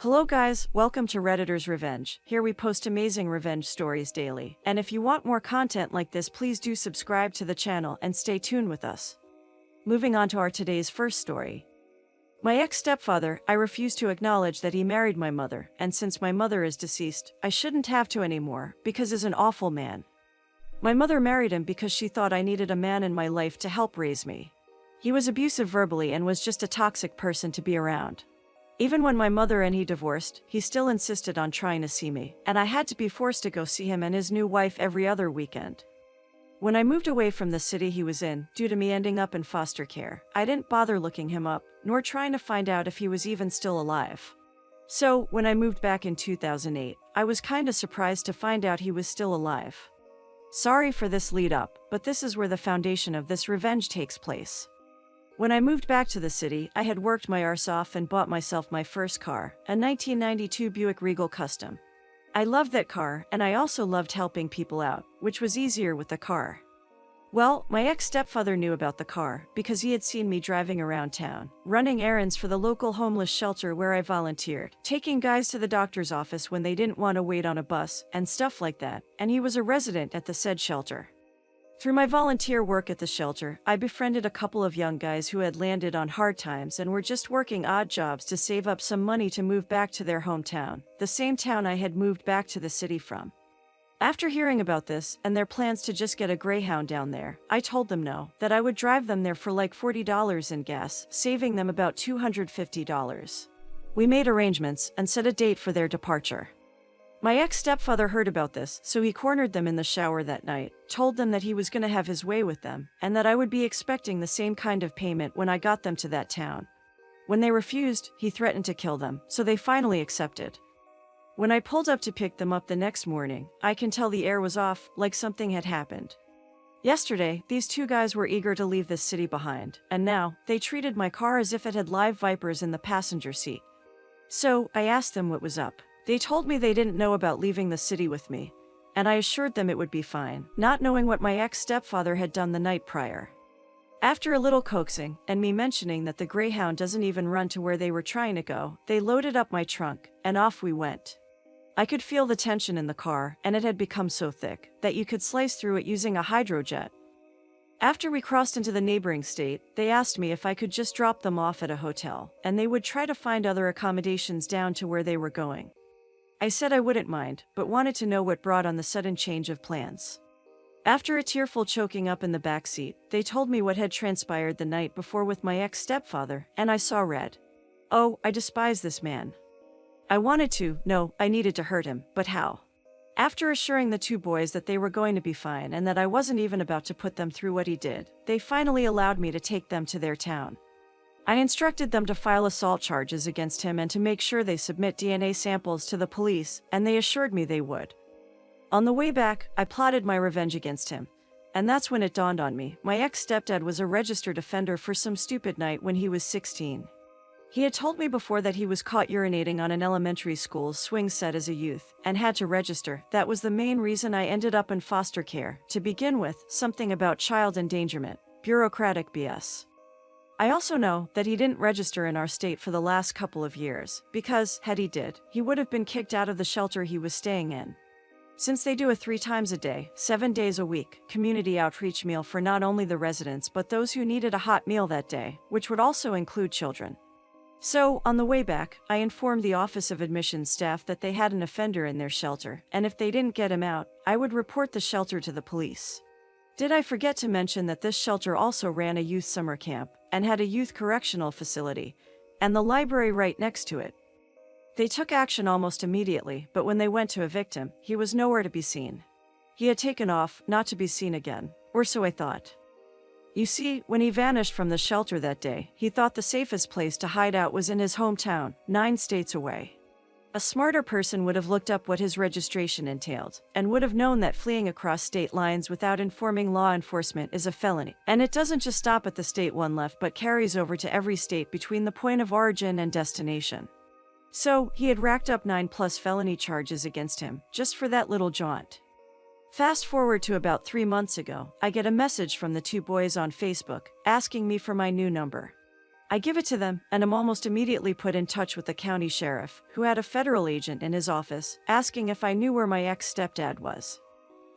Hello guys, welcome to Redditor's Revenge. Here we post amazing revenge stories daily. And if you want more content like this, please do subscribe to the channel and stay tuned with us. Moving on to our today's first story. My ex-stepfather, I refuse to acknowledge that he married my mother, and since my mother is deceased, I shouldn't have to anymore, because he's an awful man. My mother married him because she thought I needed a man in my life to help raise me. He was abusive verbally and was just a toxic person to be around. Even when my mother and he divorced, he still insisted on trying to see me, and I had to be forced to go see him and his new wife every other weekend. When I moved away from the city he was in, due to me ending up in foster care, I didn't bother looking him up, nor trying to find out if he was even still alive. So, when I moved back in 2008, I was kinda surprised to find out he was still alive. Sorry for this lead up, but this is where the foundation of this revenge takes place. When I moved back to the city, I had worked my arse off and bought myself my first car, a 1992 Buick Regal Custom. I loved that car, and I also loved helping people out, which was easier with the car. Well, my ex-stepfather knew about the car, because he had seen me driving around town, running errands for the local homeless shelter where I volunteered, taking guys to the doctor's office when they didn't want to wait on a bus, and stuff like that, and he was a resident at the said shelter. Through my volunteer work at the shelter, I befriended a couple of young guys who had landed on hard times and were just working odd jobs to save up some money to move back to their hometown, the same town I had moved back to the city from. After hearing about this, and their plans to just get a Greyhound down there, I told them no, that I would drive them there for like $40 in gas, saving them about $250. We made arrangements and set a date for their departure. My ex-stepfather heard about this, so he cornered them in the shower that night, told them that he was going to have his way with them, and that I would be expecting the same kind of payment when I got them to that town. When they refused, he threatened to kill them, so they finally accepted. When I pulled up to pick them up the next morning, I can tell the air was off, like something had happened. Yesterday, these two guys were eager to leave this city behind, and now, they treated my car as if it had live vipers in the passenger seat. So, I asked them what was up. They told me they didn't know about leaving the city with me, and I assured them it would be fine, not knowing what my ex-stepfather had done the night prior. After a little coaxing, and me mentioning that the Greyhound doesn't even run to where they were trying to go, they loaded up my trunk, and off we went. I could feel the tension in the car, and it had become so thick that you could slice through it using a hydrojet. After we crossed into the neighboring state, they asked me if I could just drop them off at a hotel, and they would try to find other accommodations down to where they were going. I said I wouldn't mind, but wanted to know what brought on the sudden change of plans. After a tearful choking up in the back seat, they told me what had transpired the night before with my ex-stepfather, and I saw red. Oh, I despise this man. I wanted to, no, I needed to hurt him, but how? After assuring the two boys that they were going to be fine and that I wasn't even about to put them through what he did, they finally allowed me to take them to their town. I instructed them to file assault charges against him and to make sure they submit DNA samples to the police, and they assured me they would. On the way back, I plotted my revenge against him. And that's when it dawned on me, my ex-stepdad was a registered offender for some stupid night when he was 16. He had told me before that he was caught urinating on an elementary school's swing set as a youth, and had to register. That was the main reason I ended up in foster care, to begin with, something about child endangerment, bureaucratic BS. I also know that he didn't register in our state for the last couple of years, because, had he did, he would have been kicked out of the shelter he was staying in. Since they do a 3 times a day, 7 days a week, community outreach meal for not only the residents but those who needed a hot meal that day, which would also include children. So, on the way back, I informed the Office of Admissions staff that they had an offender in their shelter, and if they didn't get him out, I would report the shelter to the police. Did I forget to mention that this shelter also ran a youth summer camp, and had a youth correctional facility, and the library right next to it? They took action almost immediately, but when they went to evict him, he was nowhere to be seen. He had taken off, not to be seen again, or so I thought. You see, when he vanished from the shelter that day, he thought the safest place to hide out was in his hometown, 9 states away. A smarter person would have looked up what his registration entailed, and would have known that fleeing across state lines without informing law enforcement is a felony. And it doesn't just stop at the state one left but carries over to every state between the point of origin and destination. So, he had racked up 9+ felony charges against him, just for that little jaunt. Fast forward to about 3 months ago, I get a message from the two boys on Facebook, asking me for my new number. I give it to them, and am almost immediately put in touch with the county sheriff, who had a federal agent in his office, asking if I knew where my ex-stepdad was.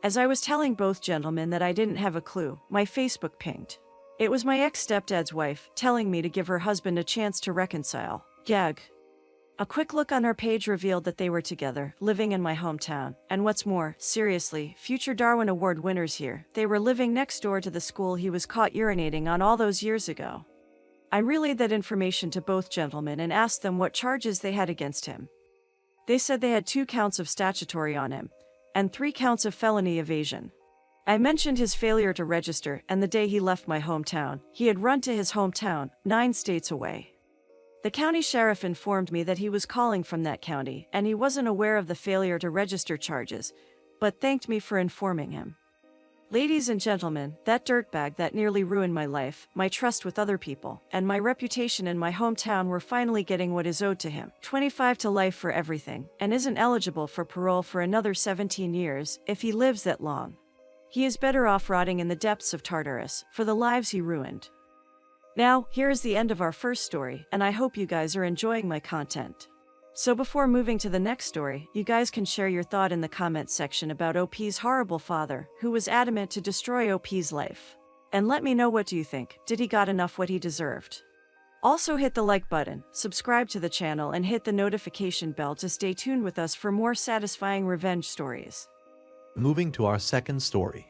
As I was telling both gentlemen that I didn't have a clue, my Facebook pinged. It was my ex-stepdad's wife, telling me to give her husband a chance to reconcile. Gag. A quick look on her page revealed that they were together, living in my hometown. And what's more, seriously, future Darwin Award winners here, they were living next door to the school he was caught urinating on all those years ago. I relayed that information to both gentlemen and asked them what charges they had against him. They said they had 2 counts of statutory on him, and 3 counts of felony evasion. I mentioned his failure to register, and the day he left my hometown, he had run to his hometown, 9 states away. The county sheriff informed me that he was calling from that county, and he wasn't aware of the failure to register charges, but thanked me for informing him. Ladies and gentlemen, that dirtbag that nearly ruined my life, my trust with other people, and my reputation in my hometown were finally getting what is owed to him. 25 to life for everything, and isn't eligible for parole for another 17 years, if he lives that long. He is better off rotting in the depths of Tartarus, for the lives he ruined. Now, here is the end of our first story, and I hope you guys are enjoying my content. So before moving to the next story, you guys can share your thought in the comments section about OP's horrible father, who was adamant to destroy OP's life. And let me know, what do you think? Did he got enough what he deserved? Also hit the like button, subscribe to the channel, and hit the notification bell to stay tuned with us for more satisfying revenge stories. Moving to our second story.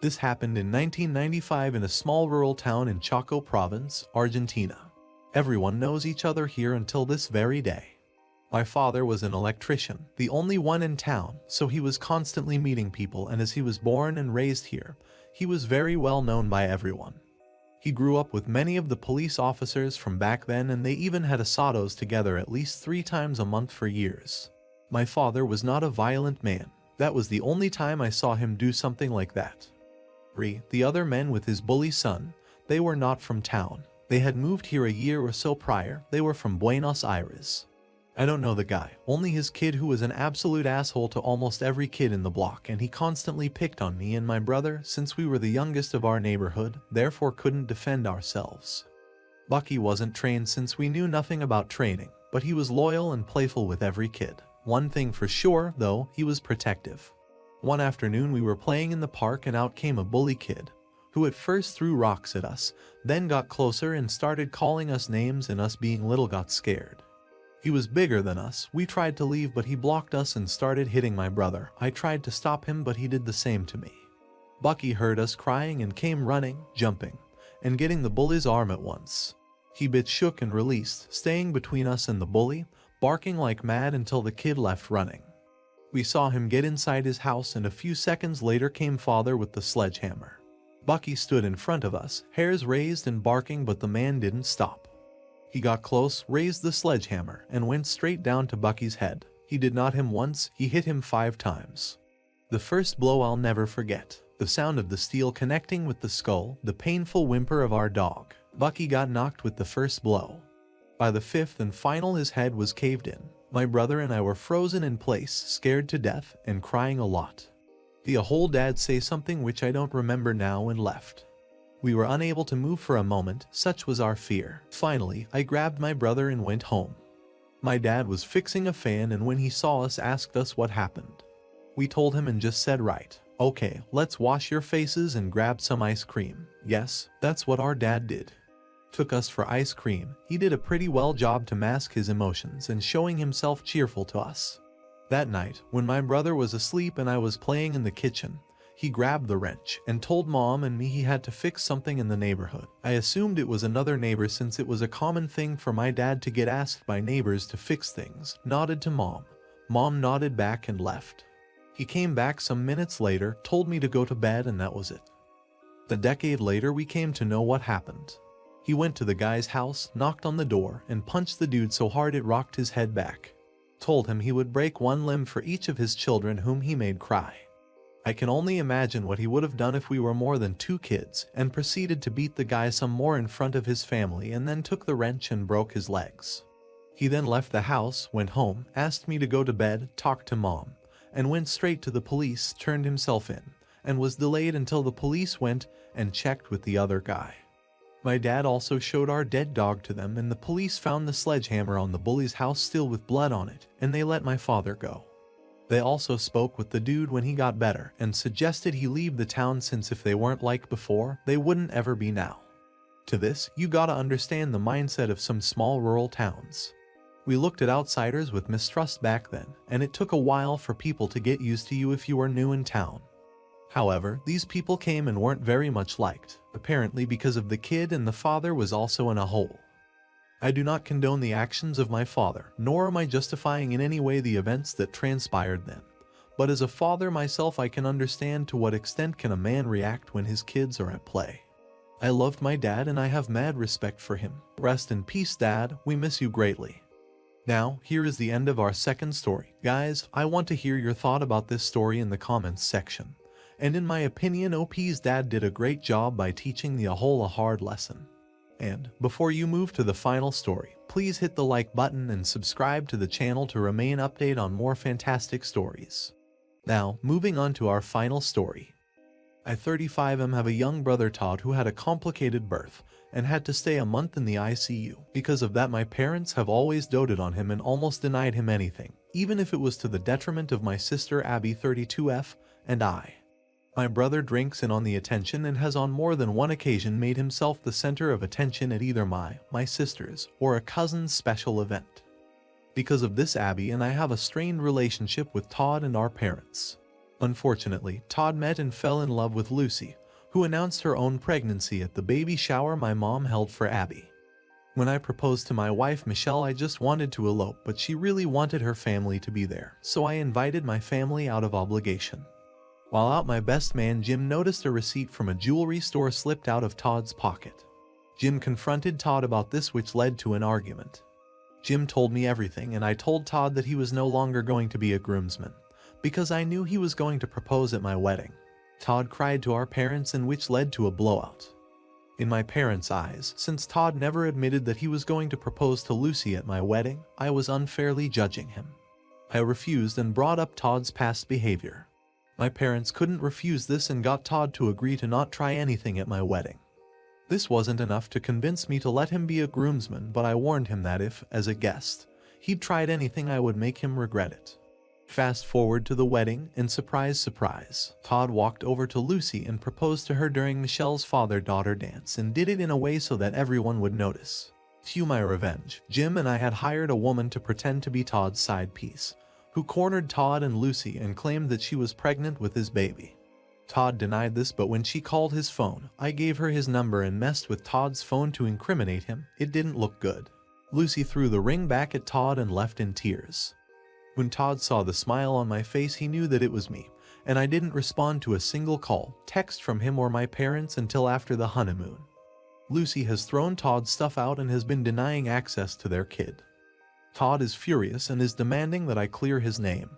This happened in 1995 in a small rural town in Chaco province, Argentina. Everyone knows each other here until this very day. My father was an electrician, the only one in town, so he was constantly meeting people, and as he was born and raised here, he was very well known by everyone. He grew up with many of the police officers from back then, and they even had asados together at least 3 times a month for years. My father was not a violent man. That was the only time I saw him do something like that. The other men with his bully son, they were not from town. They had moved here a year or so prior. They were from Buenos Aires. I don't know the guy, only his kid, who was an absolute asshole to almost every kid in the block, and he constantly picked on me and my brother since we were the youngest of our neighborhood, therefore couldn't defend ourselves. Bucky wasn't trained since we knew nothing about training, but he was loyal and playful with every kid. One thing for sure, though, he was protective. One afternoon we were playing in the park and out came a bully kid, who at first threw rocks at us, then got closer and started calling us names, and us being little got scared. He was bigger than us. We tried to leave, but he blocked us and started hitting my brother. I tried to stop him, but he did the same to me. Bucky heard us crying and came running, jumping, and getting the bully's arm at once. He bit, shook, and released, staying between us and the bully, barking like mad until the kid left running. We saw him get inside his house, and a few seconds later came father with the sledgehammer. Bucky stood in front of us, hairs raised and barking, but the man didn't stop. He got close, raised the sledgehammer, and went straight down to Bucky's head. He did not hit him once, he hit him 5 times. The first blow I'll never forget. The sound of the steel connecting with the skull, the painful whimper of our dog. Bucky got knocked with the first blow. By the 5th and final, his head was caved in. My brother and I were frozen in place, scared to death, and crying a lot. The whole dad say something which I don't remember now, and left. We were unable to move for a moment, such was our fear. Finally, I grabbed my brother and went home. My dad was fixing a fan, and when he saw us, asked us what happened. We told him and just said, right, okay, let's wash your faces and grab some ice cream. Yes, that's what our dad did. Took us for ice cream. He did a pretty well job to mask his emotions and showing himself cheerful to us. That night, when my brother was asleep and I was playing in the kitchen, he grabbed the wrench and told Mom and me he had to fix something in the neighborhood. I assumed it was another neighbor since it was a common thing for my dad to get asked by neighbors to fix things. Nodded to Mom. Mom nodded back and left. He came back some minutes later, told me to go to bed, and that was it. A decade later, we came to know what happened. He went to the guy's house, knocked on the door, and punched the dude so hard it rocked his head back. Told him he would break 1 limb for each of his children whom he made cry. I can only imagine what he would have done if we were more than 2 kids, and proceeded to beat the guy some more in front of his family, and then took the wrench and broke his legs. He then left the house, went home, asked me to go to bed, talked to Mom, and went straight to the police, turned himself in, and was delayed until the police went and checked with the other guy. My dad also showed our dead dog to them, and the police found the sledgehammer on the bully's house still with blood on it, and they let my father go. They also spoke with the dude when he got better and suggested he leave the town, since if they weren't like before, they wouldn't ever be now. To this, you gotta understand the mindset of some small rural towns. We looked at outsiders with mistrust back then, and it took a while for people to get used to you if you were new in town. However, these people came and weren't very much liked, apparently because of the kid, and the father was also in a hole. I do not condone the actions of my father, nor am I justifying in any way the events that transpired then. But as a father myself, I can understand to what extent can a man react when his kids are at play. I loved my dad and I have mad respect for him. Rest in peace, Dad, we miss you greatly. Now, here is the end of our second story. Guys, I want to hear your thought about this story in the comments section. And in my opinion, OP's dad did a great job by teaching the whole a hard lesson. And before you move to the final story, please hit the like button and subscribe to the channel to remain updated on more fantastic stories. Now, moving on to our final story. I 35 have a young brother Todd who had a complicated birth and had to stay a month in the ICU. Because of that, my parents have always doted on him and almost denied him anything, even if it was to the detriment of my sister Abby 32F and I. My brother drinks in on the attention and has on more than one occasion made himself the center of attention at either my sister's, or a cousin's special event. Because of this, Abby and I have a strained relationship with Todd and our parents. Unfortunately, Todd met and fell in love with Lucy, who announced her own pregnancy at the baby shower my mom held for Abby. When I proposed to my wife Michelle, I just wanted to elope, but she really wanted her family to be there, so I invited my family out of obligation. While out, my best man Jim noticed a receipt from a jewelry store slipped out of Todd's pocket. Jim confronted Todd about this, which led to an argument. Jim told me everything, and I told Todd that he was no longer going to be a groomsman, because I knew he was going to propose at my wedding. Todd cried to our parents, and which led to a blowout. In my parents' eyes, since Todd never admitted that he was going to propose to Lucy at my wedding, I was unfairly judging him. I refused and brought up Todd's past behavior. My parents couldn't refuse this and got Todd to agree to not try anything at my wedding. This wasn't enough to convince me to let him be a groomsman, but I warned him that if, as a guest, he'd tried anything, I would make him regret it. Fast forward to the wedding, and surprise, surprise, Todd walked over to Lucy and proposed to her during Michelle's father-daughter dance, and did it in a way so that everyone would notice. Cue my revenge. Jim and I had hired a woman to pretend to be Todd's side piece, who cornered Todd and Lucy and claimed that she was pregnant with his baby. Todd denied this, but when she called his phone, I gave her his number and messed with Todd's phone to incriminate him. It didn't look good. Lucy threw the ring back at Todd and left in tears. When Todd saw the smile on my face, he knew that it was me, and I didn't respond to a single call, text from him or my parents until after the honeymoon. Lucy has thrown Todd's stuff out and has been denying access to their kid. Todd is furious and is demanding that I clear his name.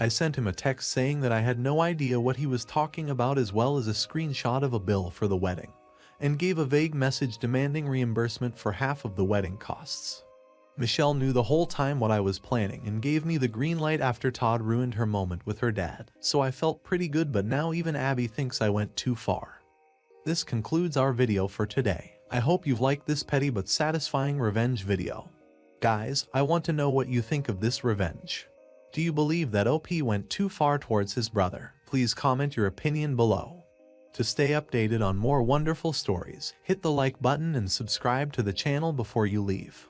I sent him a text saying that I had no idea what he was talking about, as well as a screenshot of a bill for the wedding, and gave a vague message demanding reimbursement for half of the wedding costs. Michelle knew the whole time what I was planning and gave me the green light after Todd ruined her moment with her dad, so I felt pretty good, but now even Abby thinks I went too far. This concludes our video for today. I hope you've liked this petty but satisfying revenge video. Guys, I want to know what you think of this revenge. Do you believe that OP went too far towards his brother? Please comment your opinion below. To stay updated on more wonderful stories, hit the like button and subscribe to the channel before you leave.